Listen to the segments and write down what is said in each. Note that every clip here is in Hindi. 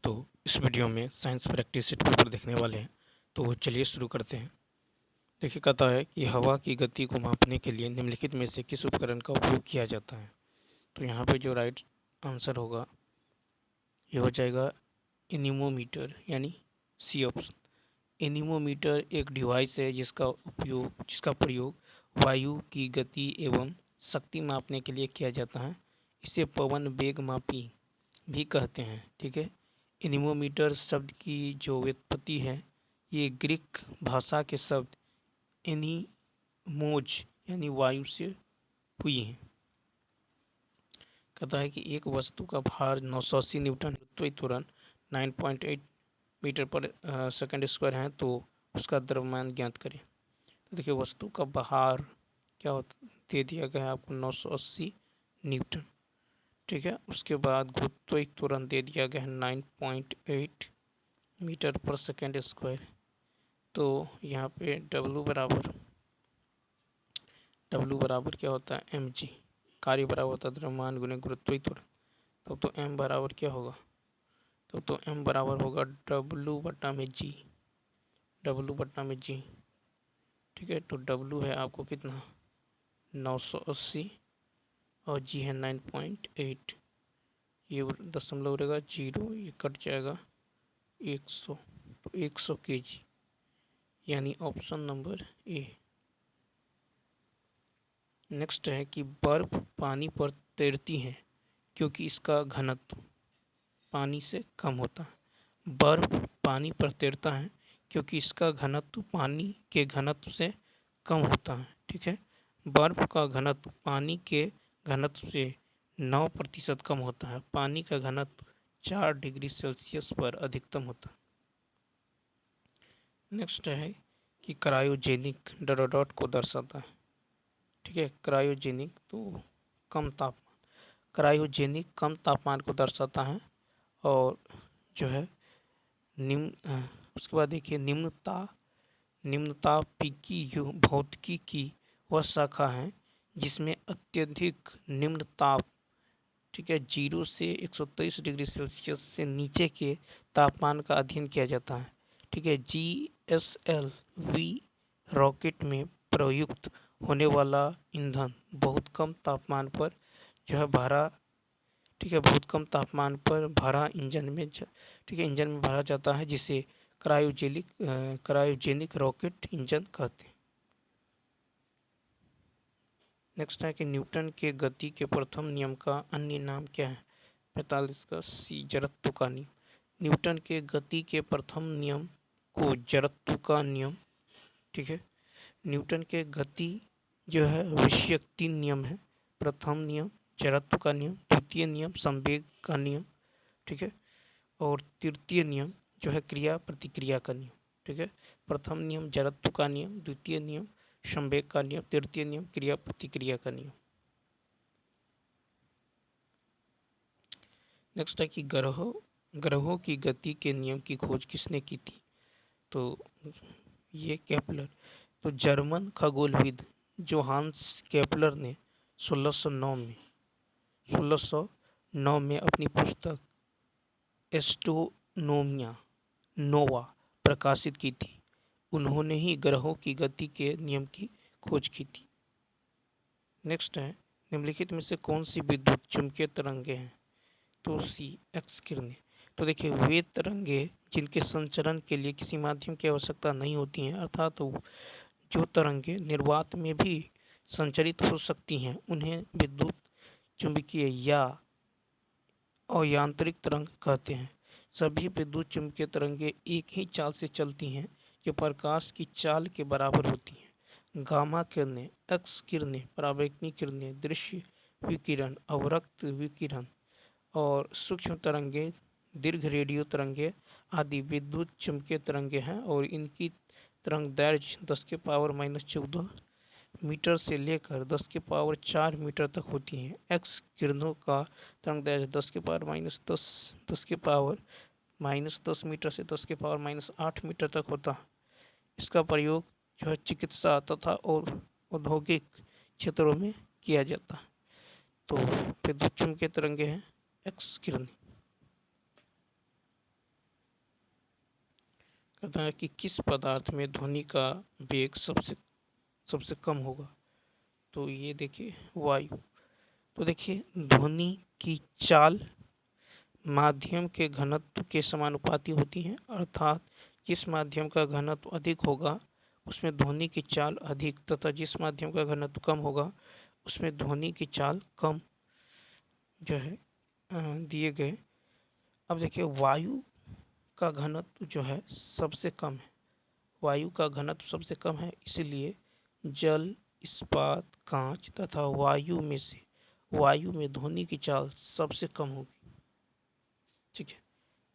तो इस वीडियो में साइंस प्रैक्टिस सेट पेपर देखने वाले हैं। तो चलिए शुरू करते हैं। देखिए, कहता है कि हवा की गति को मापने के लिए निम्नलिखित में से किस उपकरण का उपयोग किया जाता है। तो यहाँ पे जो राइट आंसर होगा ये हो जाएगा एनीमोमीटर, यानी सी ऑप्शन। एनीमोमीटर एक डिवाइस है जिसका प्रयोग वायु की गति एवं शक्ति मापने के लिए किया जाता है। इसे पवन वेग मापी भी कहते हैं। ठीक है, एनीमोमीटर शब्द की जो व्युत्पत्ति है ये ग्रीक भाषा के शब्द एनीमोज यानी वायु से हुई है। कहता है कि एक वस्तु का भार 980 न्यूटन, गुरुत्वीय त्वरण 9.8 मीटर पर सेकंड स्क्वायर है, तो उसका द्रव्यमान ज्ञात करें। तो देखिए, वस्तु का भार क्या होता दे दिया गया है आपको 980 न्यूटन। ठीक है, उसके बाद गुरुत्वीय त्वरण दे दिया गया है 9.8 मीटर पर सेकेंड स्क्वायर। तो यहाँ पे W बराबर क्या होता है mg, कार्य बराबर होता है द्रव्यमान गुने गुरुत्वीय त्वरण। तब तो m बराबर क्या होगा, तब तो m बराबर होगा W बटा में g। ठीक है, तो W है आपको कितना 980 और g है 9.8। ये दशमलव रहेगा 0, ये कट जाएगा 100, तो 100 kg, यानी ऑप्शन नंबर ए। नेक्स्ट है कि बर्फ पानी पर तैरती है क्योंकि इसका घनत्व पानी से कम होता है। बर्फ पानी पर तैरता है क्योंकि इसका घनत्व पानी के घनत्व से कम होता है। ठीक है, बर्फ का घनत्व पानी के घनत्व से 9% कम होता है। पानी का घनत्व 4 डिग्री सेल्सियस पर अधिकतम होता है। नेक्स्ट है कि क्रायोजेनिक डॉट को दर्शाता है। ठीक है, क्रायोजेनिक तो कम तापमान, क्रायोजेनिक कम तापमान को दर्शाता है। और जो है उसके बाद देखिए निम्नतापिकी भौतिकी की वह शाखा है जिसमें अत्यधिक निम्न ताप, ठीक है, 0 से 123 डिग्री सेल्सियस से नीचे के तापमान का अध्ययन किया जाता है। ठीक है, GSLV रॉकेट में प्रयुक्त होने वाला ईंधन बहुत कम तापमान पर जो है भरा, ठीक है, बहुत कम तापमान पर भरा इंजन में भरा जाता है, जिसे क्रायोजेनिक रॉकेट इंजन कहते हैं। नेक्स्ट है कि न्यूटन के गति के प्रथम नियम का अन्य नाम क्या है। 45 का सी, जड़त्व का नियम। न्यूटन के गति के प्रथम नियम को जड़त्व का नियम, ठीक है, न्यूटन के गति जो है विषयक 3 नियम है। प्रथम नियम जड़त्व का नियम, द्वितीय नियम संवेग का नियम, ठीक है, और तृतीय नियम जो है क्रिया प्रतिक्रिया का नियम। ठीक है, प्रथम नियम जड़त्व का नियम, द्वितीय नियम संवेग का नियम, तृतीय नियम क्रिया प्रतिक्रिया का नियम। नेक्स्ट है कि ग्रहों की गति के नियम की खोज किसने की थी। तो ये केपलर, तो जर्मन खगोलविद जोहान्स केपलर ने 1609 में अपनी पुस्तक एस्ट्रोनोमिया नोवा प्रकाशित की थी। उन्होंने ही ग्रहों की गति के नियम की खोज की थी। नेक्स्ट है, निम्नलिखित में से कौन सी विद्युत चुंबकीय तरंगे हैं। तो सी, एक्स किरणें। तो देखिए, वे तरंगे जिनके संचरण के लिए किसी माध्यम की आवश्यकता नहीं होती हैं, अर्थात तो जो तरंगे निर्वात में भी संचरित हो सकती हैं, उन्हें विद्युत चुंबकीय या अयांत्रिक तरंग कहते हैं। सभी विद्युत चुंबकीय तरंगे एक ही चाल से चलती हैं जो प्रकाश की चाल के बराबर होती हैं। गामा किरणें, एक्स किरणें, पराबैंगनी किरणें, दृश्य विकिरण, अवरक्त विकिरण और सूक्ष्म तरंगे, दीर्घ रेडियो तरंगे आदि विद्युत चुंबकीय तरंगे हैं, और इनकी तरंग दैर्घ्य 10⁻⁻14 मीटर से लेकर 10⁻⁴ मीटर तक होती हैं। एक्स किरणों का तरंग दैर्घ्य 10⁻10 मीटर से 10⁻8 मीटर तक होता है। इसका प्रयोग जो है चिकित्सा तथा और औद्योगिक क्षेत्रों में किया जाता है। तो विद्युत चुंबकीय तरंगे हैं एक्स किरण। कहता है कि किस पदार्थ में ध्वनि का वेग सबसे सबसे कम होगा। तो ये देखिए वायु। तो देखिए ध्वनि की चाल माध्यम के घनत्व के समानुपाती होती है, अर्थात जिस माध्यम का घनत्व अधिक होगा उसमें ध्वनि की चाल अधिक तथा जिस माध्यम का घनत्व कम होगा उसमें ध्वनि की चाल कम जो है दिए गए। अब देखिए वायु का घनत्व जो है सबसे कम है, वायु का घनत्व सबसे कम है, इसलिए जल, इस्पात, कांच तथा वायु में से वायु में ध्वनि की चाल सबसे कम होगी। ठीक है,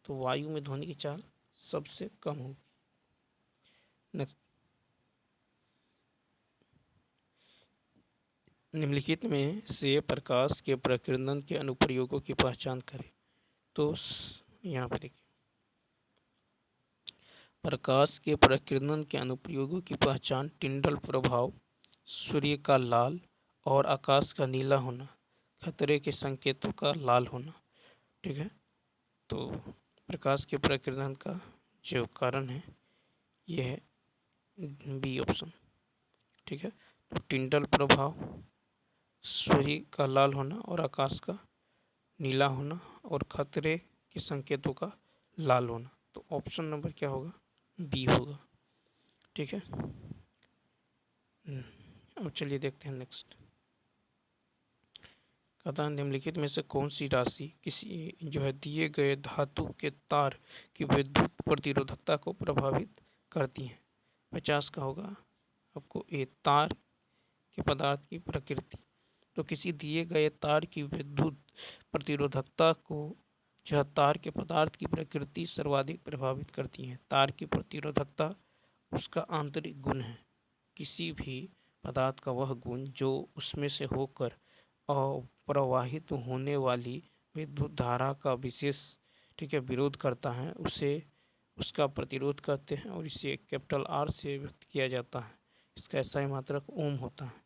तो वायु में ध्वनि की चाल सबसे कम होगी। नेक्स्ट, निम्नलिखित में से प्रकाश के प्रकीर्णन के अनुप्रयोगों की पहचान करें। तो यहाँ पे देखिए प्रकाश के प्रकीर्णन के अनुप्रयोगों की पहचान टिंडल प्रभाव, सूर्य का लाल और आकाश का नीला होना, खतरे के संकेतों का लाल होना। ठीक है, तो प्रकाश के प्रकीर्णन का जो कारण है यह है बी ऑप्शन। ठीक है, तो टिंडल प्रभाव, सूर्य का लाल होना और आकाश का नीला होना और खतरे के संकेतों का लाल होना। तो ऑप्शन नंबर क्या होगा, बी होगा। ठीक है, अब चलिए देखते हैं नेक्स्ट। कहता है निम्नलिखित में से कौन सी राशि किसी जो है दिए गए धातु के तार की विद्युत प्रतिरोधकता को प्रभावित करती है। 50 का होगा आपको ए तार के पदार्थ की प्रकृति। तो किसी दिए गए तार की विद्युत प्रतिरोधकता को जो तार के पदार्थ की प्रकृति सर्वाधिक प्रभावित करती है। तार की प्रतिरोधकता उसका आंतरिक गुण है, किसी भी पदार्थ का वह गुण जो उसमें से होकर प्रवाहित होने वाली विद्युत धारा का विशेष ठीक है विरोध करता है, उसे उसका प्रतिरोध करते हैं और इसे कैपिटल आर से व्यक्त किया जाता है। इसका SI मात्रक ओम होता है।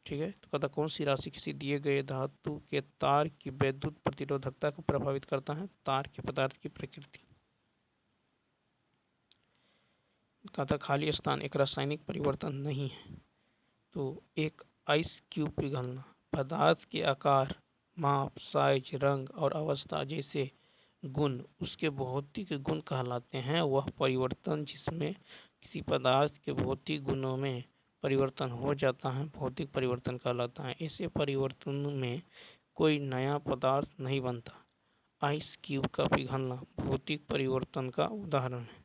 ठीक है, तो कहता कौन सी राशि किसी दिए गए धातु के तार की विद्युत प्रतिरोधकता को प्रभावित करता है। तार के पदार्थ की प्रकृति। कहता खाली स्थान एक रासायनिक परिवर्तन नहीं है। तो एक आइस क्यूब पिघलना पदार्थ के आकार, माप, साइज, रंग और अवस्था जैसे गुण उसके भौतिक गुण कहलाते हैं। वह परिवर्तन जिसमें किसी पदार्थ के भौतिक गुणों में परिवर्तन हो जाता है भौतिक परिवर्तन कहलाता है। ऐसे परिवर्तन में कोई नया पदार्थ नहीं बनता। आइस क्यूब का पिघलना भौतिक परिवर्तन का उदाहरण है।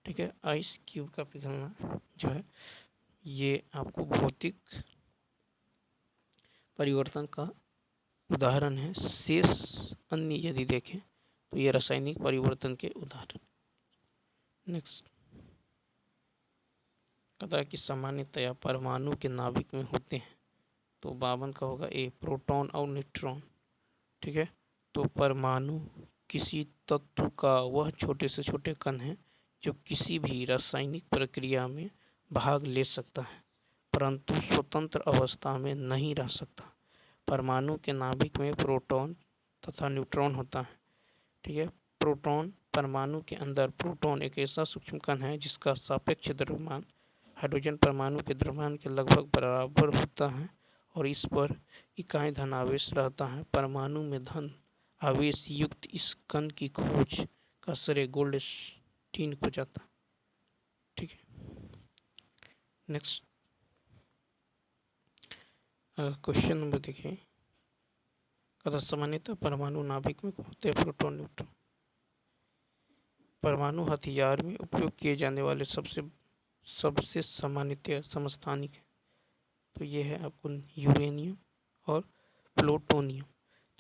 ठीक है, आइस क्यूब का पिघलना जो है ये आपको भौतिक परिवर्तन का उदाहरण है। शेष अन्य यदि देखें तो ये रासायनिक परिवर्तन के उदाहरण। नेक्स्ट, कहता है कि सामान्यतया परमाणु के नाभिक में होते हैं। तो 52 का होगा ए प्रोटॉन और न्यूट्रॉन। ठीक है, तो परमाणु किसी तत्व का वह छोटे से छोटे कण है जो किसी भी रासायनिक प्रक्रिया में भाग ले सकता है परंतु स्वतंत्र अवस्था में नहीं रह सकता। परमाणु के नाभिक में प्रोटॉन तथा न्यूट्रॉन होता है। ठीक है, प्रोटॉन परमाणु के अंदर प्रोटॉन एक ऐसा सूक्ष्म कण है जिसका सापेक्ष द्रव्यमान हाइड्रोजन परमाणु के द्रव्यमान के लगभग बराबर होता है और इस पर इकाई धन आवेश रहता है। परमाणु में धन आवेश युक्त इस कण की खोज का श्रेय गोल्डस्टीन को जाता है। ठीक है, नेक्स्ट क्वेश्चन नंबर देखिए। कहता सामान्यतः परमाणु नाभिक में होते हैं प्रोटॉन न्यूट्रॉन। परमाणु हथियार में उपयोग किए जाने वाले सबसे सामान्यतः समस्थानिक है। तो ये है आपको यूरेनियम और प्लूटोनियम।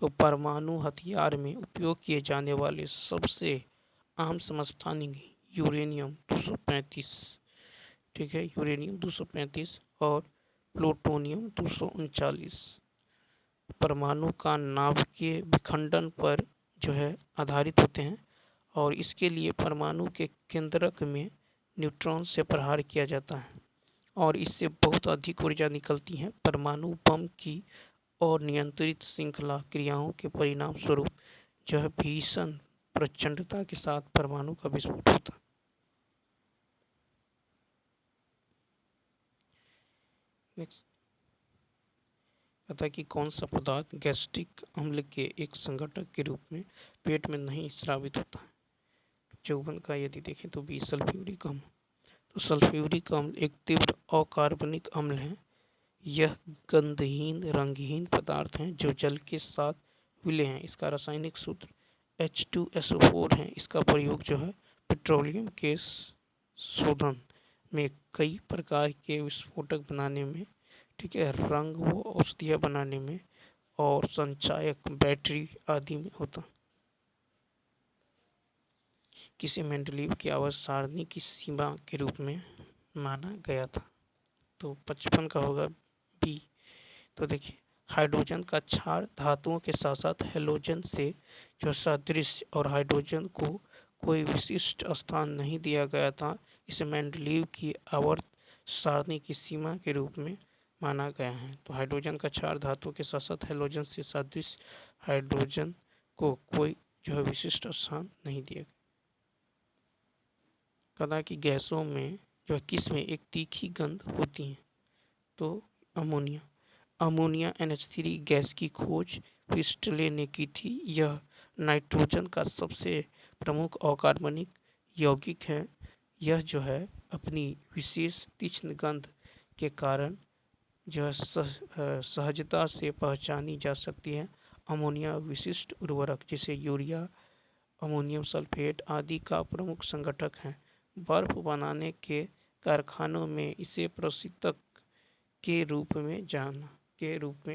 तो परमाणु हथियार में उपयोग किए जाने वाले सबसे आम समस्थानिक यूरेनियम 235। ठीक है, यूरेनियम 235 और प्लूटोनियम 239 परमाणु का नाभिकीय विखंडन पर जो है आधारित होते हैं और इसके लिए परमाणु के केंद्रक में न्यूट्रॉन से प्रहार किया जाता है और इससे बहुत अधिक ऊर्जा निकलती है। परमाणु बम की और नियंत्रित श्रृंखला क्रियाओं के परिणाम स्वरूप जो है भीषण प्रचंडता के साथ परमाणु का विस्फोट होता है। नेक्स्ट कहता है कि कौन सा पदार्थ गैस्ट्रिक अम्ल के एक संघटक के रूप में पेट में नहीं स्रावित होता है। चौवन का यदि देखें तो बी सल्फ्यूरिक अम्ल। तो सल्फ्यूरिक अम्ल एक तीव्र अकार्बनिक अम्ल है। यह गंधहीन रंगहीन पदार्थ हैं जो जल के साथ विलय हैं। इसका रासायनिक सूत्र H2SO4 है। इसका प्रयोग जो है पेट्रोलियम के शोधन में कई प्रकार के विस्फोटक बनाने में, ठीक है, रंग व औषधियाँ बनाने में और संचायक बैटरी आदि में होता। किसे मेंडलीव की आवाज सारणी की सीमा के रूप में माना गया था। तो 55 का होगा बी। तो देखिए हाइड्रोजन का क्षार धातुओं के साथ साथ हेलोजन से जो सादृश्य और हाइड्रोजन को कोई विशिष्ट स्थान नहीं दिया गया था, इसे मेंडलीव की आवर्त सारणी की सीमा के रूप में माना गया है। तो हाइड्रोजन का क्षार धातुओं के साथ साथ हेलोजन से सादृश्य हाइड्रोजन को कोई जो है विशिष्ट स्थान नहीं दिया गया। कहा कि गैसों में जो है किस में एक तीखी गंध होती है। तो अमोनिया अमोनिया NH3 गैस की खोज प्रिस्टले ने की थी। यह नाइट्रोजन का सबसे प्रमुख अकार्बनिक यौगिक है। यह जो है अपनी विशेष तीक्ष्ण गंध के कारण जो है सहजता से पहचानी जा सकती है। अमोनिया विशिष्ट उर्वरक जैसे यूरिया, अमोनियम सल्फेट आदि का प्रमुख संघटक है। बर्फ बनाने के कारखानों में इसे प्रशीतक के रूप में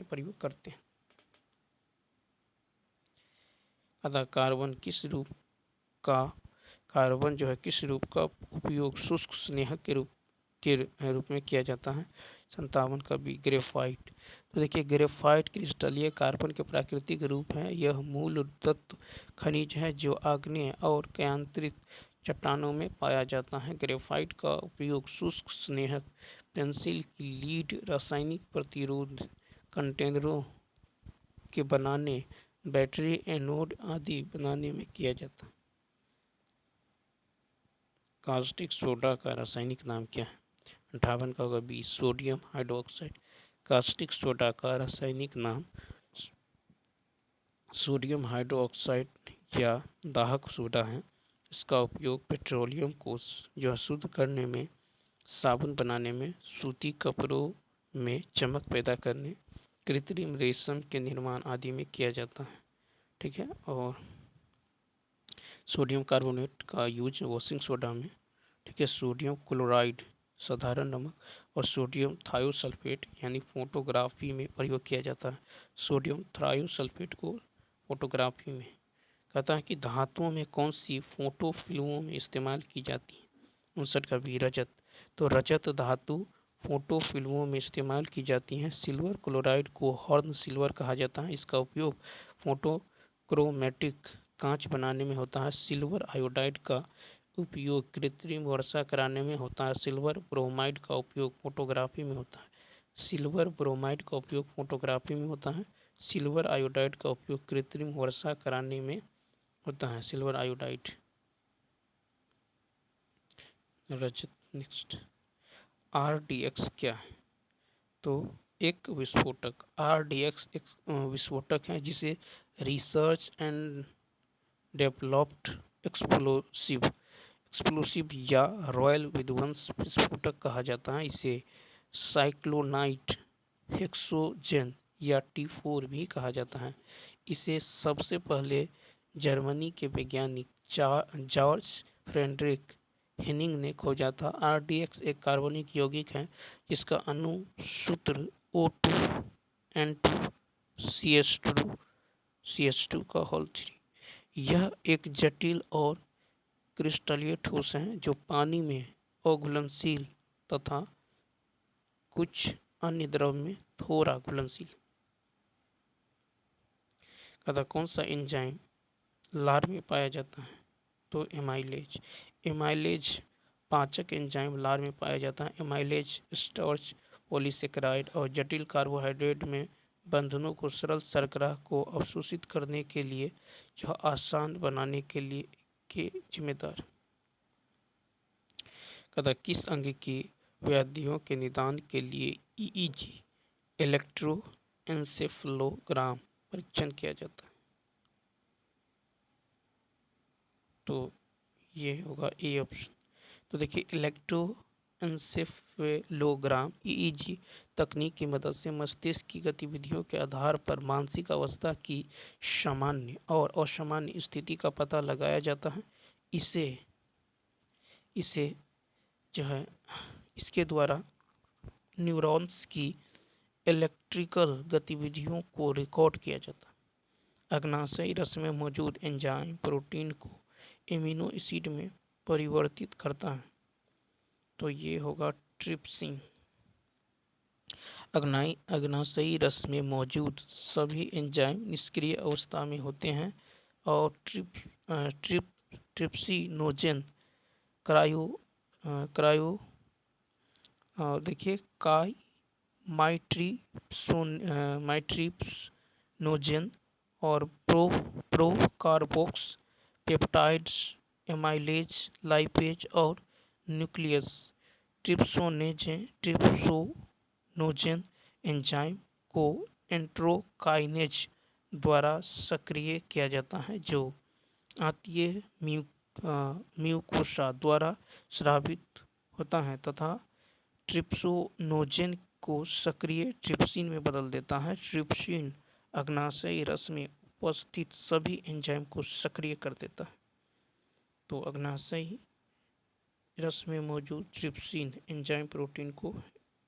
प्रयोग करते हैं। अतः कार्बन जो है किस रूप का उपयोग शुष्क स्नेहक के रूप में किया जाता है। 57 का भी ग्रेफाइट। तो देखिए ग्रेफाइट क्रिस्टलीय कार्बन के प्राकृतिक रूप है। यह मूल तत्व खनिज है जो आग्नेय और क्रांतिक चट्टानों में पाया जाता है। ग्रेफाइट का उपयोग शुष्क स्नेहक, पेंसिल की लीड, रासायनिक प्रतिरोध कंटेनरों के बनाने, बैटरी एनोड आदि बनाने में किया जाता है। कास्टिक सोडा का रासायनिक नाम क्या है। 58 का होगा B sodium hydroxide. Caustic soda का रासायनिक नाम सोडियम हाइड्रोक्साइड या दाहक सोडा है। इसका उपयोग पेट्रोलियम को जो शुद्ध करने में, साबुन बनाने में, सूती कपड़ों में चमक पैदा करने, कृत्रिम रेशम के निर्माण आदि में किया जाता है। ठीक है। और सोडियम कार्बोनेट का यूज वॉशिंग सोडा में, ठीक है, सोडियम क्लोराइड साधारण नमक और सोडियम थायोसल्फेट यानी फोटोग्राफी में प्रयोग किया जाता है। सोडियम थायोसल्फेट को फोटोग्राफी में कहता है कि धातुओं में कौन सी फोटो फिल्मों में इस्तेमाल की जाती है। 59 का भी रजत। तो रजत धातु फोटो फिल्मों में इस्तेमाल की जाती हैं। सिल्वर क्लोराइड को हॉर्न सिल्वर कहा जाता है। इसका उपयोग फोटोक्रोमेटिक कांच बनाने में होता है। सिल्वर आयोडाइड का उपयोग कृत्रिम वर्षा कराने में होता है। सिल्वर ब्रोमाइड का उपयोग फोटोग्राफी में होता है। सिल्वर ब्रोमाइड का उपयोग फोटोग्राफी में होता है। सिल्वर आयोडाइड का उपयोग कृत्रिम वर्षा कराने में होता है। सिल्वर आयोडाइड रजत। नेक्स्ट RDX क्या है। तो एक विस्फोटक RDX एक विस्फोटक है जिसे रिसर्च एंड डेवलप्ड एक्सप्लोसिव या रॉयल विध्वंस विस्फोटक कहा जाता है। इसे साइक्लोनाइट, हेक्सोजेन या T4 भी कहा जाता है। इसे सबसे पहले जर्मनी के वैज्ञानिक जॉर्ज फ्रेडरिक हेनिंग ने खोजा था। RDX एक कार्बनिक यौगिक है जिसका अणु सूत्र O2N2CH2 का होल 3। यह एक जटिल और क्रिस्टलीय ठोस है जो पानी में अघुलनशील तथा कुछ अन्य द्रव में थोड़ा घुलनशील। कौन सा एंजाइम लार में पाया जाता है। तो एमाइलेज पाचक एंजाइम लार में पाया जाता है। एमाइलेज स्टार्च, पॉलीसेकेराइड और जटिल कार्बोहाइड्रेट में बंधनों को सरल शर्करा को अवशोषित करने के लिए जो आसान बनाने के लिए के जिम्मेदार। किस अंग की व्याधियों के निदान के लिए ईईजी इलेक्ट्रोएन्सेफलोग्राम परीक्षण किया जाता है। तो ये होगा ए ऑप्शन। तो देखिए इलेक्ट्रोएन्सेफलोग्राम ईईजी तकनीक की मदद से मस्तिष्क की गतिविधियों के आधार पर मानसिक अवस्था की सामान्य और असामान्य स्थिति का पता लगाया जाता है। इसे इसे जो है इसके द्वारा न्यूरॉन्स की इलेक्ट्रिकल गतिविधियों को रिकॉर्ड किया जाता है। अग्नाशयी रस में मौजूद एंजाइम प्रोटीन को एमिनो एसिड में परिवर्तित करता है। तो ये होगा ट्रिप्सिन। अग्नाशयी रस में मौजूद सभी एंजाइम निष्क्रिय अवस्था में होते हैं और ट्रिप्सिनोजेन क्रायो देखिए माइट्रिप्सिनोजेन और प्रोकार्बोक्स पेप्टाइड्स एमाइलेज लाइपेज और न्यूक्लियस ट्रिप्सोनोजेन एंजाइम को एंट्रोकाइनेज द्वारा सक्रिय किया जाता है जो आंतीय म्यूकोसा द्वारा स्रावित होता है तथा ट्रिप्सोनोजेन को सक्रिय ट्रिप्सिन में बदल देता है। ट्रिप्सिन अग्नाशयी रस में उपस्थित सभी एंजाइम को सक्रिय कर देता है। तो अग्नाशयी रस में मौजूद ट्रिप्सिन एंजाइम प्रोटीन को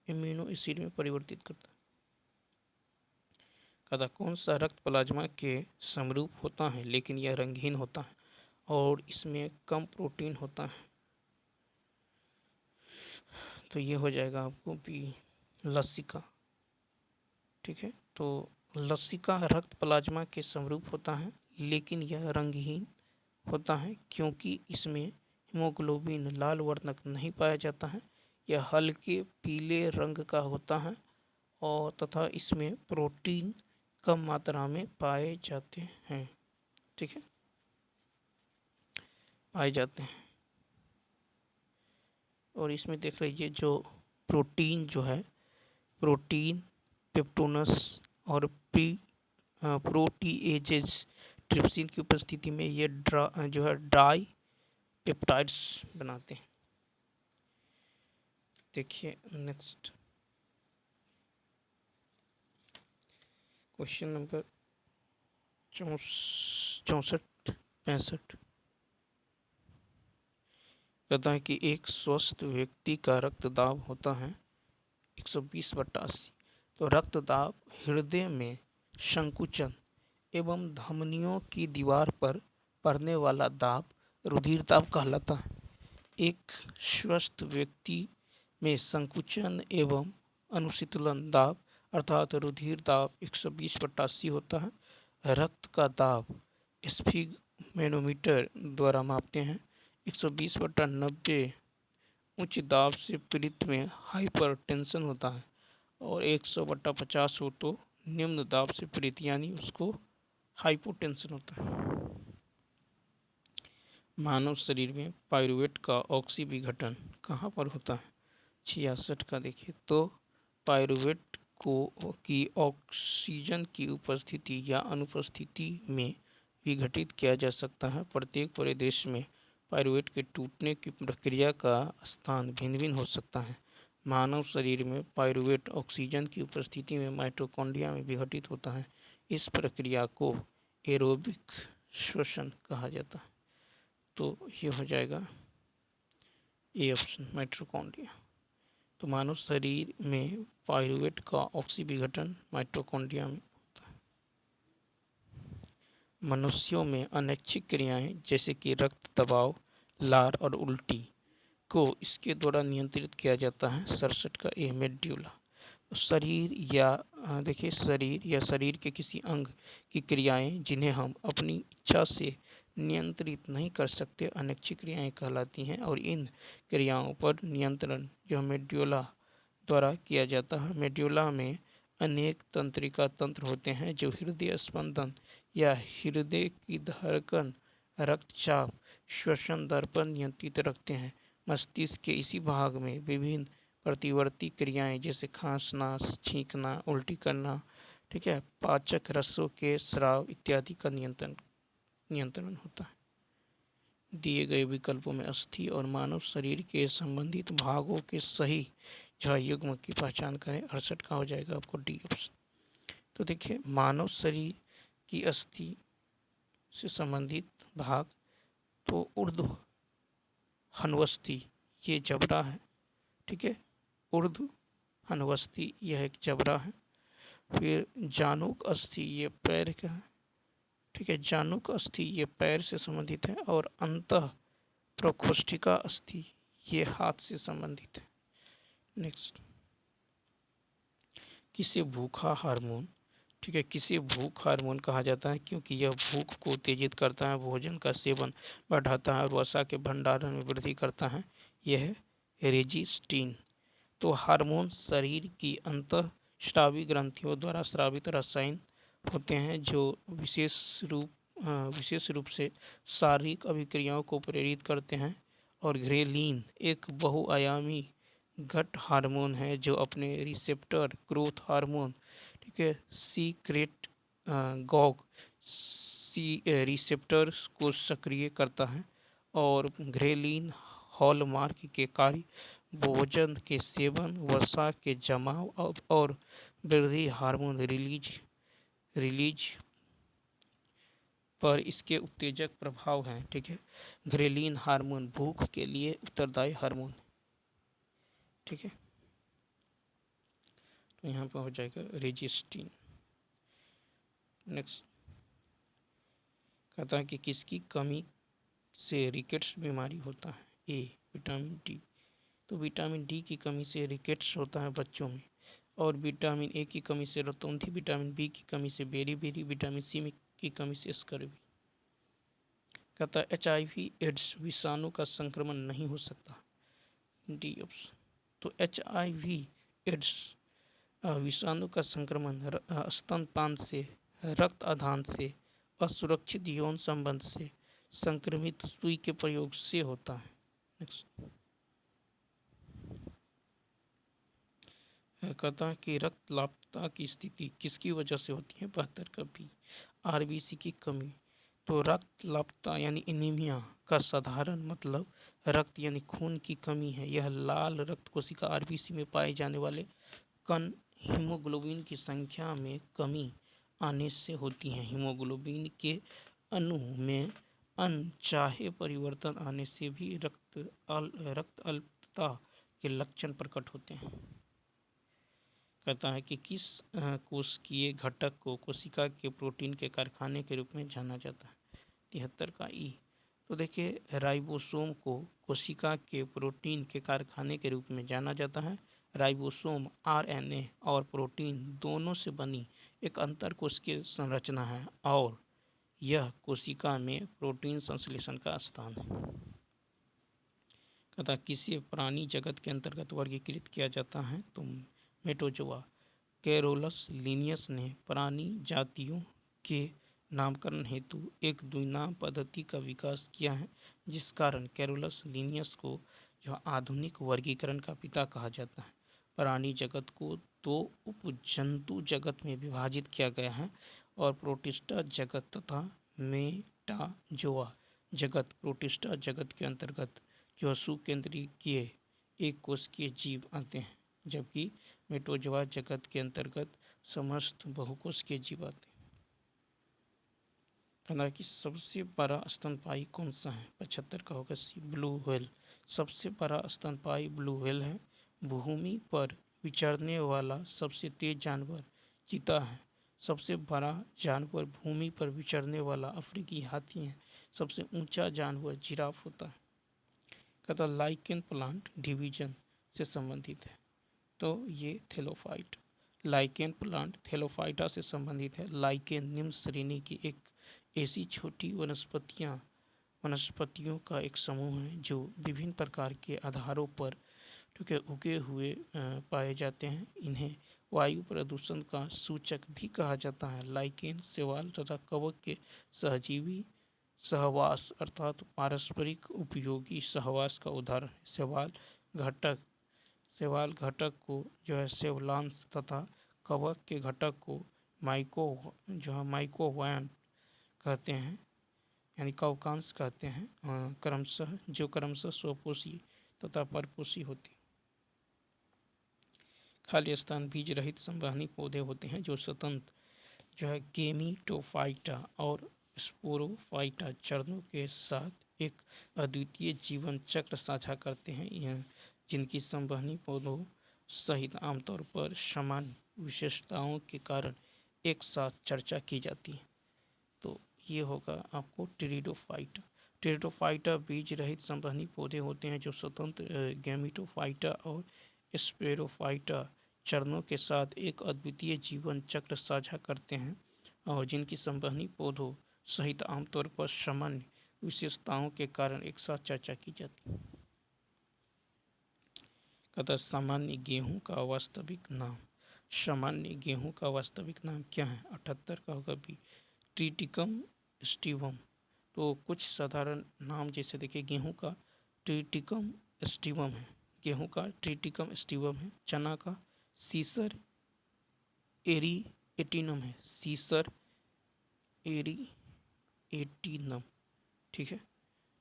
एमिनो एसिड में परिवर्तित करता है। कहता कौन सा रक्त प्लाज्मा के समरूप होता है लेकिन यह रंगहीन होता है और इसमें कम प्रोटीन होता है। तो ये हो जाएगा आपको बी लसिका। ठीक है, तो लसिका रक्त प्लाज्मा के समरूप होता है लेकिन यह रंगहीन होता है क्योंकि इसमें हीमोग्लोबिन लाल वर्णक नहीं पाया जाता है। यह हल्के पीले रंग का होता है और तथा इसमें प्रोटीन कम मात्रा में पाए जाते हैं। ठीक है, पाए जाते हैं। और इसमें देख लीजिए जो प्रोटीन जो है प्रोटीन पेप्टोनस और प्रोटीएजेज ट्रिप्सिन की उपस्थिति में ये जो है डाई पेप्टाइड्स बनाते हैं। देखिए नेक्स्ट क्वेश्चन नंबर 64-65 कहता है कि एक स्वस्थ व्यक्ति का रक्तदाब होता है 120/80। तो रक्तदाब हृदय में संकुचन एवं धमनियों की दीवार पर पड़ने वाला दाब रुधिर दाब कहलाता है। एक स्वस्थ व्यक्ति में संकुचन एवं अनुशीतलन दाब अर्थात रुधिर दाब 120/80 होता है। रक्त का दाब स्फिग्मेनोमीटर द्वारा मापते हैं। 120/90 उच्च दाब से पीड़ित में हाइपरटेंशन होता है और 100/50 हो तो निम्न दाब से पीड़ित यानी उसको हाइपोटेंशन होता है। मानव शरीर में पाइरुवेट का ऑक्सी विघटन कहाँ पर होता है? 66 का देखिए तो पाइरुवेट की ऑक्सीजन की उपस्थिति या अनुपस्थिति में विघटित किया जा सकता है। प्रत्येक परिदेश में पाइरुवेट के टूटने की प्रक्रिया का स्थान भिन्न भिन्न हो सकता है। मानव शरीर में पाइरुवेट ऑक्सीजन की उपस्थिति में माइटोकॉन्ड्रिया में विघटित होता है। इस प्रक्रिया को एरोबिक श्वसन कहा जाता है। तो ये हो जाएगा ए ऑप्शन माइटोकॉन्ड्रिया। तो मानव शरीर में पाइरुवेट का ऑक्सी विघटन माइटोकॉन्ड्रिया में होता है। मनुष्यों में अनैच्छिक क्रियाएं जैसे कि रक्त दबाव, लार और उल्टी को इसके द्वारा नियंत्रित किया जाता है। 67 का ए मेड्यूला। शरीर या शरीर के किसी अंग की क्रियाएं जिन्हें हम अपनी इच्छा से नियंत्रित नहीं कर सकते अनैच्छिक क्रियाएं कहलाती हैं और इन क्रियाओं पर नियंत्रण जो मेड्यूला द्वारा किया जाता है। मेड्यूला में अनेक तंत्रिका तंत्र होते हैं जो हृदय स्पंदन या हृदय की धड़कन, रक्तचाप, श्वसन दर पर नियंत्रित रखते हैं। मस्तिष्क के इसी भाग में विभिन्न प्रतिवर्ती क्रियाएं जैसे खांसना, छींकना, उल्टी करना, ठीक है, पाचक रसों के स्राव इत्यादि का नियंत्रण नियंत्रण होता है। दिए गए विकल्पों में अस्थि और मानव शरीर के संबंधित भागों के सही युग्म की पहचान करें। 68 का हो जाएगा आपको डी ऑप्शन। तो देखिए, मानव शरीर की अस्थि से संबंधित भाग तो ऊर्ध्व हनवस्ती, ये जबड़ा है, ठीक है, ऊर्ध्व हनवस्ती यह एक जबड़ा है। फिर जानुक अस्थि ये पैर का है, ठीक है, जानुक अस्थि ये पैर से संबंधित है। और अंतः प्रकोष्ठिका अस्थि ये हाथ से संबंधित है। नेक्स्ट, किसे भूखा हार्मोन, ठीक है, किसे भूख हार्मोन कहा जाता है? क्योंकि यह भूख को उत्तेजित करता है, भोजन का सेवन बढ़ाता है और वसा के भंडारण में वृद्धि करता है। यह है रेजिस्टीन। तो हार्मोन शरीर की अंतःस्रावी ग्रंथियों द्वारा स्रावित रसायन होते हैं जो विशेष रूप से शारीरिक अभिक्रियाओं को प्रेरित करते हैं। और घ्रेलिन एक बहुआयामी घट हार्मोन है जो अपने रिसेप्टर ग्रोथ हार्मोन, ठीक है, सीक्रेट गॉग सी रिसेप्टर्स को सक्रिय करता है। और घ्रेलिन हॉलमार्क के कार्य भोजन के सेवन, वसा के जमाव और वृद्धि हार्मोन रिलीज पर इसके उत्तेजक प्रभाव हैं, ठीक है। घ्रेलिन हार्मोन भूख के लिए उत्तरदायी हार्मोन, ठीक है। तो यहाँ पर हो जाएगा रेजिस्टीन। नेक्स्ट, कहता है कि किसकी कमी से रिकेट्स बीमारी होता है? A vitamin D. तो विटामिन डी की कमी से रिकेट्स होता है बच्चों में। और विटामिन ए की कमी से रतौंधी, विटामिन बी की कमी से बेरी, विटामिन सी की कमी से स्कर्वी। कहता है HIV एड्स विषाणु का संक्रमण नहीं हो सकता, डी ऑप्शन। तो HIV एड्स विषाणु का संक्रमण स्तनपान से, रक्त आधान से, असुरक्षित यौन संबंध से, संक्रमित सुई के प्रयोग से होता है। नेक्स्ट, कहता है कि रक्त लापता की स्थिति किसकी वजह से होती है? 72 का बी, RBC की कमी। तो रक्त लापता यानी एनीमिया का साधारण मतलब रक्त यानी खून की कमी है। यह लाल रक्त कोशिका RBC में पाए जाने वाले कण हीमोग्लोबिन की संख्या में कमी आने से होती हैं। हीमोग्लोबिन के अणु में अनचाहे परिवर्तन आने से भी रक्त अल्पता के लक्षण प्रकट होते हैं। कहता है कि किस कोशिकीय घटक को कोशिका के प्रोटीन के कारखाने के रूप में जाना जाता है? 73 का ई। तो देखिए, राइबोसोम को कोशिका के प्रोटीन के कारखाने के रूप में जाना जाता है। राइबोसोम RNA और प्रोटीन दोनों से बनी एक अंतर कोशिकीय संरचना है और यह कोशिका में प्रोटीन संश्लेषण का स्थान है। कहता किसी प्राणी जगत के अंतर्गत वर्गीकृत किया जाता है? तो मेटोजोआ। कैरोलस लिनियस ने प्राणी जातियों के नामकरण हेतु एक द्विनाम पद्धति का विकास किया है, जिस कारण कैरोलस लिनियस को जो आधुनिक वर्गीकरण का पिता कहा जाता है। प्राणी जगत को दो उपजंतु जगत में विभाजित किया गया है और प्रोटिस्टा जगत तथा मेटाजोआ जगत। प्रोटिस्टा जगत के अंतर्गत जो सुकेंद्रीय एक कोशिकीय जीव आते हैं, जबकि मेटोजोआ जगत के अंतर्गत समस्त बहुकोशिकीय जीव आते हैं। कहना कि सबसे बड़ा स्तनपायी कौन सा है? 75 का होगा सी, ब्लू व्हेल। सबसे बड़ा स्तनपायी ब्लू व्हेल है। भूमि पर विचरने वाला सबसे तेज जानवर चीता है। सबसे बड़ा जानवर भूमि पर विचरने वाला अफ्रीकी हाथी है। सबसे ऊंचा जानवर जिराफ होता है। कहता लाइकेन प्लांट डिवीजन से संबंधित है, तो ये थेलोफाइट। लाइकेन प्लांट थेलोफाइटा से संबंधित है। लाइकेन निम्न श्रेणी की एक ऐसी छोटी वनस्पतियों का एक समूह है जो विभिन्न प्रकार के आधारों पर उगे हुए पाए जाते हैं। इन्हें वायु प्रदूषण का सूचक भी कहा जाता है। लाइकेन शैवाल तथा कवक के सहजीवी सहवास अर्थात पारस्परिक उपयोगी सहवास का उदाहरण है। शैवाल घटक शैवाल घटक को जो है सेवलांश तथा कवक के घटक को माइकोवायन कहते हैं, यानी कवकांश कहते हैं, क्रमशः स्वपोषी तथा परपोषी होती है। खाली स्थान बीज रहित संवहनी पौधे होते हैं जो स्वतंत्र जो है गेमिटोफाइटा और स्पोरोफाइटा चरणों के साथ एक अद्वितीय जीवन चक्र साझा करते हैं, यह जिनकी संवहनी पौधों सहित आमतौर पर समान विशेषताओं के कारण एक साथ चर्चा की जाती है। तो ये होगा आपको टेरिडोफाइटा। टेरिडोफाइटा बीज रहित संवहनी पौधे होते हैं जो स्वतंत्र गैमेटोफाइटा और स्पेरोफाइटा चरणों के साथ एक अद्वितीय जीवन चक्र साझा करते हैं और जिनकी संवहनी पौधों सहित आमतौर पर सामान्य विशेषताओं के कारण एक साथ चर्चा की जाती है। कहता सामान्य गेहूं का वास्तविक नाम। सामान्य गेहूं का वास्तविक नाम क्या है? 78 का होगा बी, ट्रिटिकम स्टिवम। तो कुछ साधारण नाम जैसे देखिए, गेहूं का ट्रिटिकम स्टिवम है, गेहूं का ट्रिटिकम स्टिवम है। चना का सीसर एरिएटिनम है, सीसर एरिएटिनम, ठीक है,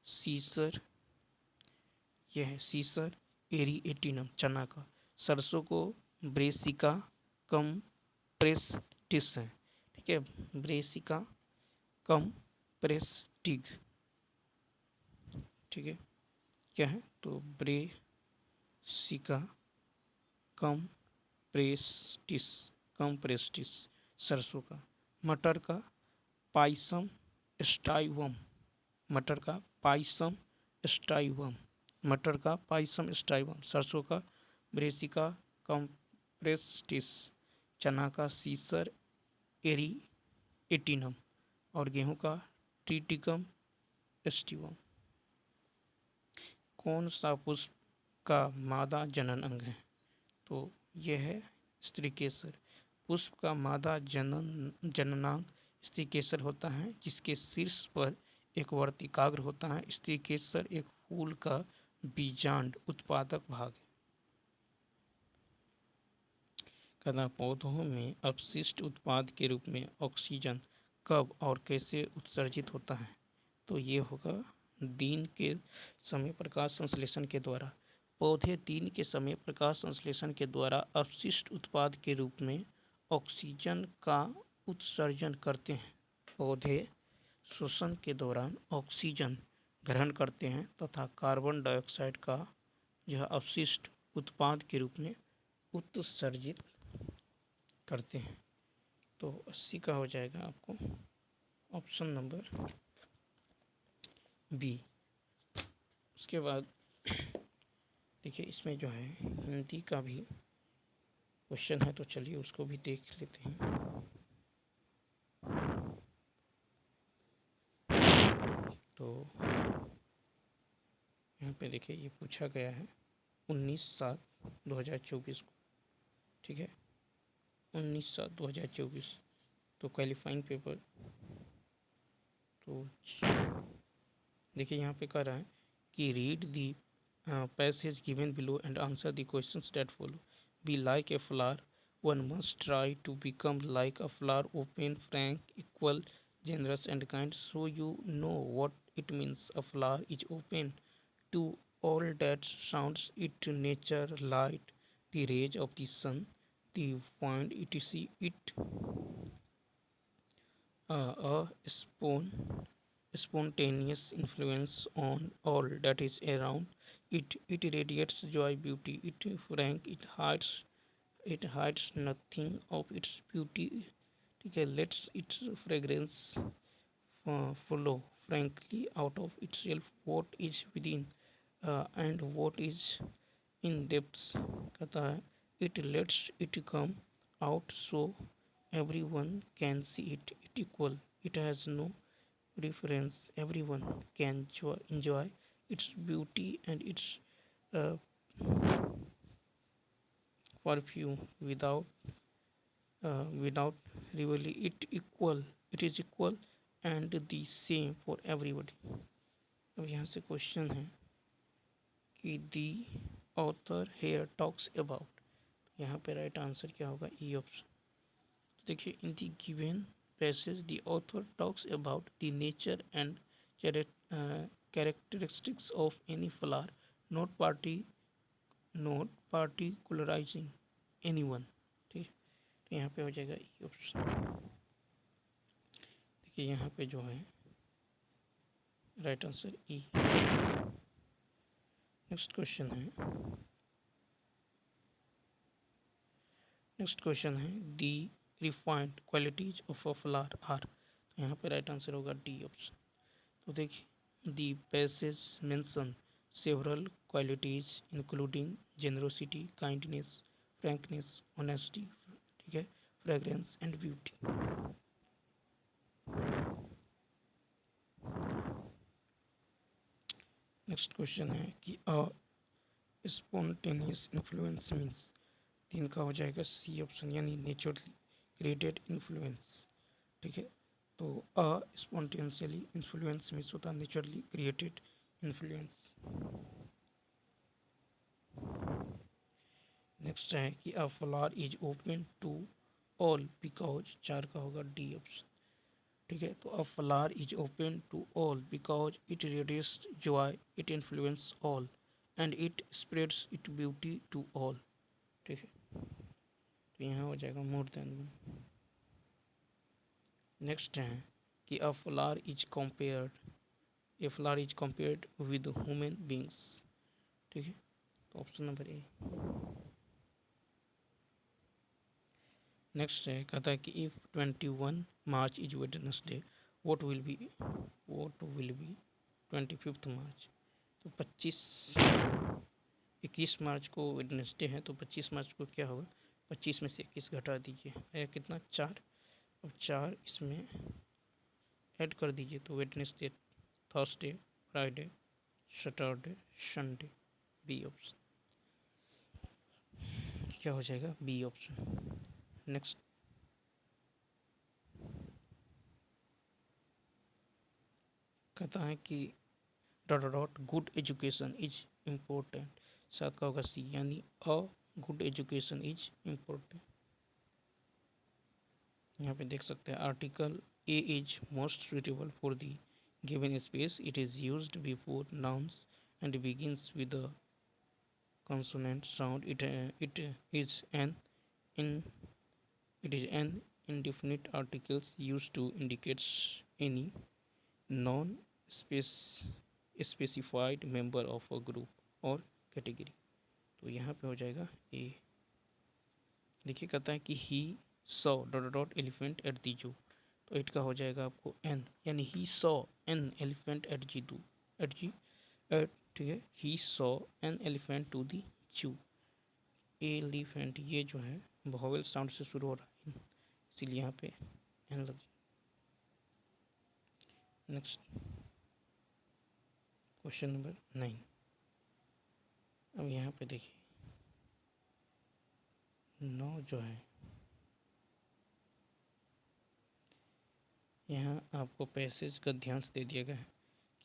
सीसर, यह है सीसर एरिएटिनम चना का। सरसों को ब्रेसिका कम्प्रेस्टिस है, ठीक है, ब्रेसिका कम्प्रेस्टिग, ठीक है, क्या है तो ब्रेसिका कम्प्रेस्टिस सरसों का। मटर का पाइसम स्टाइवम, मटर का पाइसम स्टाइवम, मटर का पाइसम स्टाइवम। सरसों का ब्रेसिका कम्प्रेस्टिस, चना का सीसर एरिएटिनम और गेहूं का ट्रिटिकम स्टिवम। कौन सा पुष्प का मादा जनन अंग है? तो यह है स्त्रीकेसर। पुष्प का मादा जननांग स्त्रीकेसर होता है जिसके शीर्ष पर एक वर्तिकाग्र होता है। स्त्रीकेसर एक फूल का बीजांड उत्पादक भाग है। कहना पौधों में अपशिष्ट उत्पाद के रूप में ऑक्सीजन कब और कैसे उत्सर्जित होता है? तो ये होगा दिन के समय प्रकाश संश्लेषण के द्वारा। पौधे दिन के समय प्रकाश संश्लेषण के द्वारा अपशिष्ट उत्पाद के रूप में ऑक्सीजन का उत्सर्जन करते हैं। पौधे श्वसन के दौरान ऑक्सीजन ग्रहण करते हैं तथा कार्बन डाइऑक्साइड का यह अपशिष्ट उत्पाद के रूप में उत्सर्जित करते हैं। तो 80 का हो जाएगा आपको ऑप्शन नंबर बी। उसके बाद देखिए इसमें जो है हिंदी का भी क्वेश्चन है, तो चलिए उसको भी देख लेते हैं। तो यहाँ पे देखिए ये पूछा गया है 19/7/2024 को, ठीक है, 19/7/2024। तो क्वालिफाइंग पेपर, तो देखिए यहाँ पे कह रहा है कि read the passage given below and answer the questions that follow. Be like a flower, one must try to become like a flower, open, frank, equal, generous and kind. So you know what it means. A flower is open to all that sounds it, nature, light, the rays of the sun, the wind, etc. It a spontaneous influence on all that is around it. It radiates joy, beauty. It frank. It hides nothing of its beauty. Okay, lets its fragrance flow frankly out of itself. What is within and what is in depths, कहता है it lets it come out so everyone can see it. It equal. It has no preference. Everyone can enjoy its beauty and its uh, perfume without really. It is equal and the same for everybody. अब यहाँ से क्वेश्चन है कि the author here talks about. यहाँ पे राइट आंसर क्या होगा? E option. देखिए, in the given passage the author talks about the nature and characteristics of any flower, not particularizing anyone। ठीक है, तो यहाँ पे हो जाएगा ई ऑप्शन। देखिए यहाँ पे जो है right answer E. Next question है the refined qualities of a flower are. तो यहाँ पे राइट आंसर होगा डी ऑप्शन। तो देखिए, the passage mention several qualities including generosity, kindness, frankness, honesty, ठीक है, fragrance and beauty. Next question है कि अ स्पॉन्टेनियस इन्फ्लुएंस मीन्स। तीन का हो जाएगा सी ऑप्शन, यानी नेचुरली क्रिएटेड इन्फ्लुएंस। ठीक है, तो अ स्पॉन्टेनियसली इन्फ्लुएंस मीन्स होता है नेचुरली क्रिएटेड इन्फ्लुएंस। नेक्स्ट है कि a flower is open to all because. चार का होगा डी ऑप्शन। ठीक है, तो a flower is open to all because it radiates joy, it influence all and it spreads it beauty to all. ठीक है, तो यहाँ हो जाएगा मोर देन वन। नेक्स्ट है कि a flower is compared with human beings. ठीक है, तो ऑप्शन नंबर ए। नेक्स्ट है, कहता है कि if 21 March is Wednesday what will be 25 मार्च। तो 21 मार्च को वेडनेसडे है, तो 25 मार्च को क्या होगा? 25 में से 21 घटा दीजिए, कितना? 4। अब 4 इसमें ऐड कर दीजिए, तो Wednesday, Thursday, Friday, Saturday, Sunday. B option क्या हो जाएगा? B option. नेक्स्ट कहता है कि dot good education is important. साथ का होगा सी, यानी a good education is important. यहाँ पे देख सकते हैं article a is most suitable for the given space. It is used before nouns and begins with a consonant sound. In it is an indefinite articles used to indicate any non-specified member of a group or category। तो यहाँ पे हो जाएगा ए। देखिए, कहता है कि he saw dot elephant at the zoo. तो इट का हो जाएगा आपको एन, यानी he saw an elephant at g to at g at. ठीक है, he saw an elephant to the zoo. Elephant ये जो है वोवेल साउंड से शुरू हो रहा है, इसीलिए यहाँ पे एन लग। Next question number 9। अब यहाँ पे देखिए 9 जो है, यहाँ आपको पैसेज का ध्यान से दे दिया गया है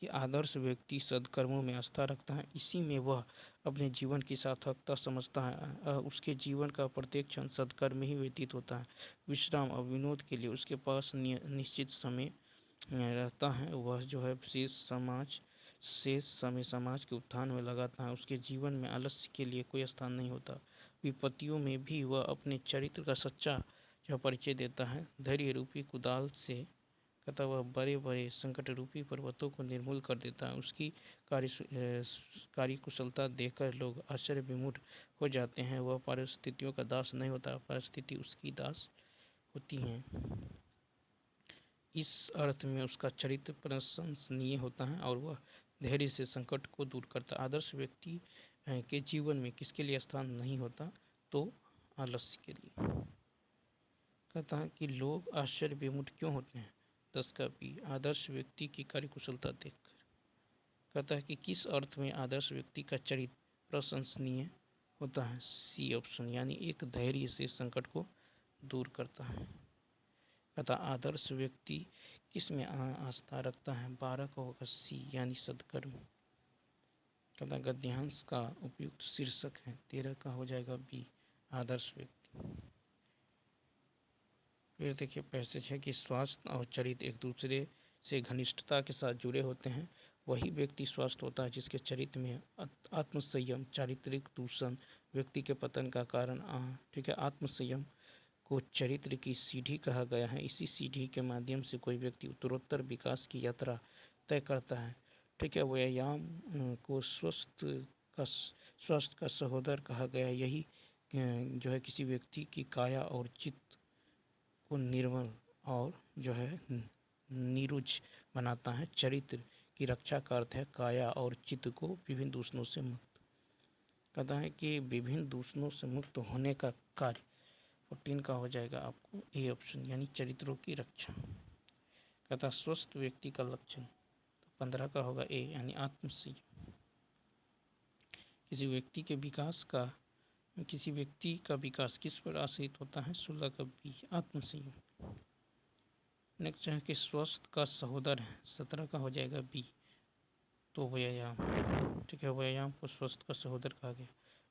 कि आदर्श व्यक्ति सद्कर्मों में आस्था रखता है, इसी में वह अपने जीवन की सार्थकता समझता है। उसके जीवन का प्रत्येक क्षण सद्कर्म ही व्यतीत होता है। विश्राम और विनोद के लिए उसके पास निश्चित समय रहता है। वह जो है शेष समय समाज के उत्थान में लगाता है। उसके जीवन में आलस्य के लिए कोई स्थान नहीं होता। विपत्तियों में भी वह अपने चरित्र का सच्चा जो परिचय देता है। धैर्य रूपी कुदाल से कहता वह बड़े बड़े संकट रूपी पर्वतों को निर्मूल कर देता है। उसकी कार्यकुशलता देखकर लोग आश्चर्य विमूढ़ हो जाते हैं। वह परिस्थितियों का दास नहीं होता, परिस्थिति उसकी दास होती हैं। इस अर्थ में उसका चरित्र प्रशंसनीय होता है और वह धैर्य से संकट को दूर करता है। आदर्श व्यक्ति के जीवन में किसके लिए स्थान नहीं होता? तो आलस्य के लिए। कहता है कि लोग आश्चर्य विमूढ़ क्यों होते हैं? 10 का बी, आदर्श व्यक्ति की कार्यकुशलता देखकर। कहता है कि किस अर्थ में आदर्श व्यक्ति का चरित्र प्रशंसनीय होता है? सी ऑप्शन, यानी एक धैर्य से संकट को दूर करता है। कहता आदर्श व्यक्ति किस में आस्था रखता है? 12 का होगा सी, यानी सद्कर्म। कहता है गद्यांश का उपयुक्त शीर्षक है। 13 का हो जाएगा बी, आदर्श व्यक्ति। फिर देखिए पैसेज है कि स्वास्थ्य और चरित्र एक दूसरे से घनिष्ठता के साथ जुड़े होते हैं। वही व्यक्ति स्वस्थ होता है जिसके चरित्र में आत्मसंयम, चारित्रिक दूषण व्यक्ति के पतन का कारण ठीक है। आत्मसंयम को चरित्र की सीढ़ी कहा गया है। इसी सीढ़ी के माध्यम से कोई व्यक्ति उत्तरोत्तर विकास की यात्रा तय करता है। ठीक है। व्यायाम को स्वास्थ्य का सहोदर कहा गया। यही जो है किसी व्यक्ति की काया और चित्त को निर्मल और जो है निरुज बनाता है। चरित्र की रक्षा का अर्थ है काया और चित्त को विभिन्न दूषणों से मुक्त। कहता है कि विभिन्न दूषणों से मुक्त होने का कार्य 14 का हो जाएगा आपको ए ऑप्शन, यानी चरित्रों की रक्षा। कहता है स्वस्थ व्यक्ति का लक्षण, तो 15 का होगा ए, यानी आत्मसंयम। किसी व्यक्ति का विकास किस पर आश्रित होता है? 16 का बी, आत्मसंयम। नेक्स्ट है कि स्वस्थ का सहोदर है। 17 का हो जाएगा बी, तो व्यायाम। ठीक है, व्यायाम को स्वस्थ का सहोदर कहा गया।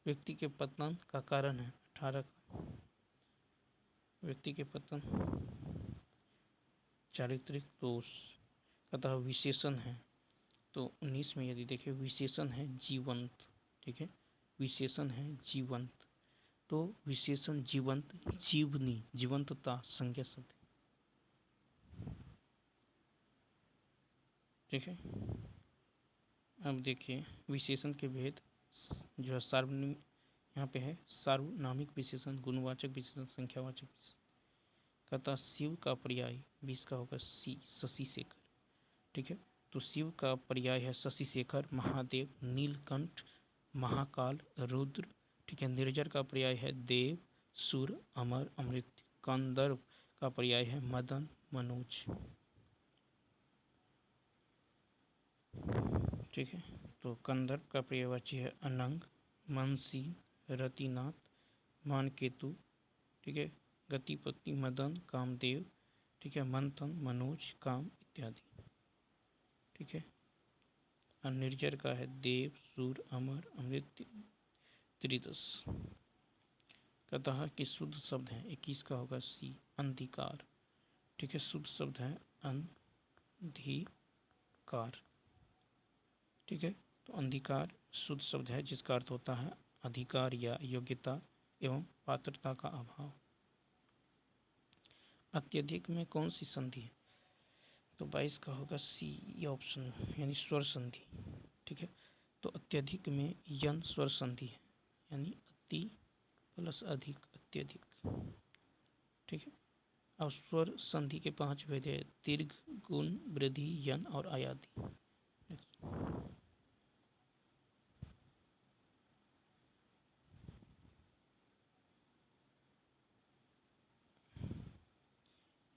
व्यक्ति के पतन का कारण है 18 का। व्यक्ति के पतन चारित्रिक दोष। कहता विशेषण है, तो 19 में यदि देखें विशेषण है जीवंत। ठीक है, विशेषण है जीवंत, तो विशेषण जीवंत, जीवनी, जीवंतता संज्ञा शब्द। ठीक है, अब देखिए विशेषण के भेद जो है सार्वनामिक, यहाँ पे है सार्वनामिक विशेषण, गुणवाचक विशेषण, संख्यावाचक विशेषण। कहता शिव का पर्याय 20 का होगा सी, शशि शेखर। ठीक है, तो शिव का पर्याय है शशि शेखर, महादेव, नीलकंठ, महाकाल, रुद्र। ठीक है, निर्जर का पर्याय है देव, सुर, अमर, अमृत। कंदर्व का पर्याय है मदन, मनोज। ठीक है, तो कंदर्प का पर्यायवाची है अनंग, मनसी, रतिनाथ, मानकेतु। ठीक है, गतिपति, मदन, कामदेव। ठीक है, मंथन, मनोज, काम इत्यादि। ठीक है, और निर्जर का है देव, सूर, अमर, अमृत, त्रिदश। कहता है कि शुद्ध शब्द है 21 का होगा सी, अंधिकार। ठीक है, शुद्ध शब्द है अंधिकार। ठीक है, तो अंधिकार शुद्ध शब्द है जिसका अर्थ होता है अधिकार या योग्यता एवं पात्रता का अभाव। अत्यधिक में कौन सी संधि है? तो 22 का होगा सी ऑप्शन, यानी स्वर संधि। ठीक है, तो अत्यधिक में यन स्वर संधि है, यानी अति प्लस अधिक, अत्यधिक। ठीक है, अब स्वर संधि के 5 भेद है, दीर्घ, गुण, वृद्धि, यन और आयाति।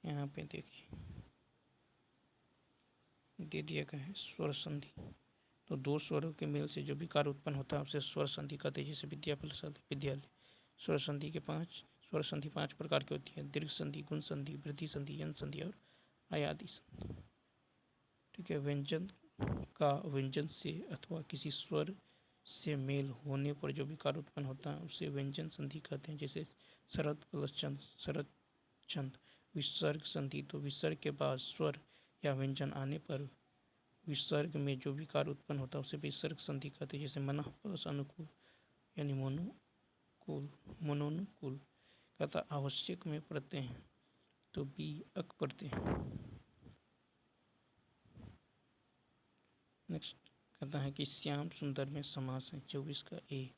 यहाँ पे देखिए दे दिया गया है स्वर संधि, तो दो स्वरों के मेल से जो विकार उत्पन्न होता है उसे स्वर संधि कहते हैं। जैसे विद्या प्लस विद्यालय। स्वर संधि के 5 स्वर संधि 5 प्रकार की होती है, दीर्घ संधि, गुण संधि, वृद्धि संधि, यन संधि और आयाति संधि। ठीक है, व्यंजन का व्यंजन से अथवा किसी स्वर से मेल होने पर जो विकार उत्पन्न होता है उसे व्यंजन संधि कहते हैं। जैसे शरद प्लस चंद, शरद चंद। विसर्ग संधि, तो विसर्ग के बाद स्वर या व्यंजन आने पर विसर्ग में जो विकार उत्पन्न होता है उसे विसर्ग संधि कहते हैं। जैसे मनः प्लस अनुकूल, यानी मोनोकुल, मनोनुकूल। कहता आवश्यक में प्रत्यय हैं, तो बी अक प्रत्यय। नेक्स्ट कहता है कि श्याम सुंदर में समास है। 24 का ए,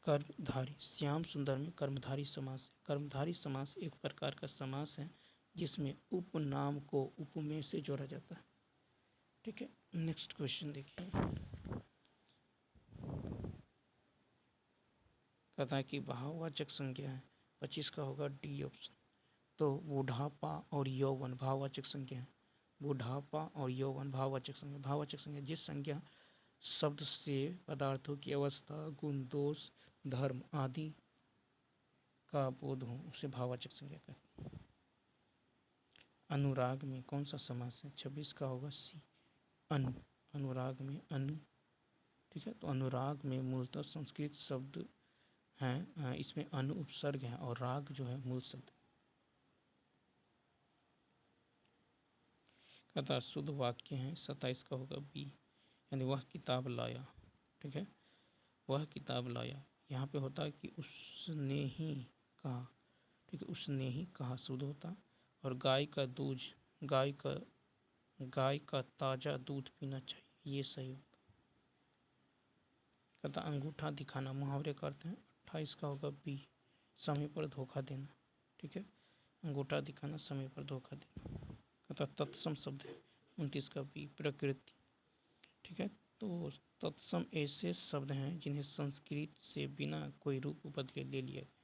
कर्मधारी। श्याम सुंदर में कर्मधारी समास है। कर्मधारी समास एक प्रकार का समास है जिसमें उपनाम को उपमेय से जोड़ा जाता है। ठीक है, नेक्स्ट क्वेश्चन देखिए। कहता है कि भाववाचक संज्ञा है। 25 का होगा डी ऑप्शन, तो बुढ़ापा और यौवन भाववाचक संज्ञा है। बुढ़ापा और यौवन भाववाचक संज्ञा। भाववाचक संज्ञा जिस संज्ञा शब्द से पदार्थों की अवस्था, गुण, दोष, धर्म आदि का बोध हो उसे भाववाचक संज्ञा कहते हैं। अनुराग में कौन सा समास है? 26 का होगा सी, अनु। अनुराग में अनु ठीक है। तो अनुराग में मूलतः संस्कृत शब्द हैं, इसमें अनु उपसर्ग है और राग जो है मूल शब्द। कहता शुद्ध वाक्य है 27 का होगा बी, यानी वह किताब लाया। ठीक है, वह किताब लाया। यहाँ पे होता है कि उसने ही कहा। ठीक है, उसने ही कहा शुद्ध होता। और गाय का ताज़ा दूध पीना चाहिए, ये सही होता। कहता अंगूठा दिखाना मुहावरे का अर्थ है 28 का होगा बी, समय पर धोखा देना। ठीक है, अंगूठा दिखाना, समय पर धोखा देना। कहता तत्सम शब्द है 29 का बी, प्रकृति। ठीक है, तो तत्सम ऐसे शब्द हैं जिन्हें संस्कृत से बिना कोई रूप बदले ले लिया गया।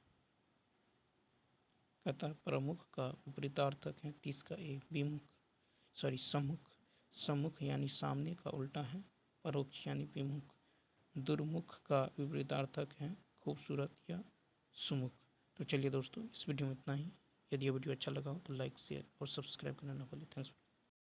कहता प्रमुख का विपरीतार्थक है 30 का ए, सम्मुख। सम्मुख यानी सामने का उल्टा है, परोक्ष यानी विमुख। दुर्मुख का विपरीतार्थक है खूबसूरत या सुमुख। तो चलिए दोस्तों, इस वीडियो में इतना ही। यदि ये वीडियो अच्छा लगा हो तो लाइक, शेयर और सब्सक्राइब करना ना भूलें। थैंक्स।